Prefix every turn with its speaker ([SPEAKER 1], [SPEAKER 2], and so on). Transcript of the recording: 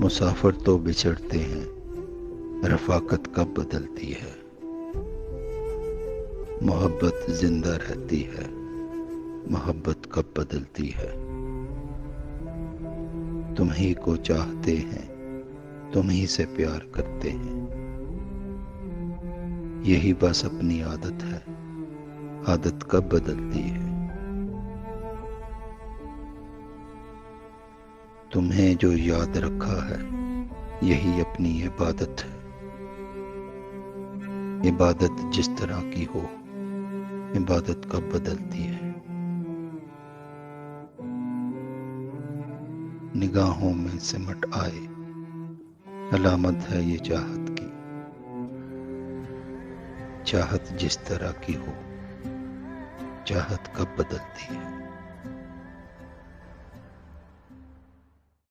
[SPEAKER 1] मुसाफिर तो बिछड़ते हैं, रफ़ाकत कब बदलती है। मोहब्बत जिंदा रहती है, मोहब्बत कब बदलती है। तुम ही को चाहते हैं, तुम ही से प्यार करते हैं। यही बस अपनी आदत है, आदत कब बदलती है। तुम्हें जो याद रखा है, यही अपनी इबादत है। इबादत जिस तरह की हो, इबादत कब बदलती है। निगाहों में सिमट आए, अलामत है ये चाहत की। चाहत जिस तरह की हो, चाहत कब बदलती है।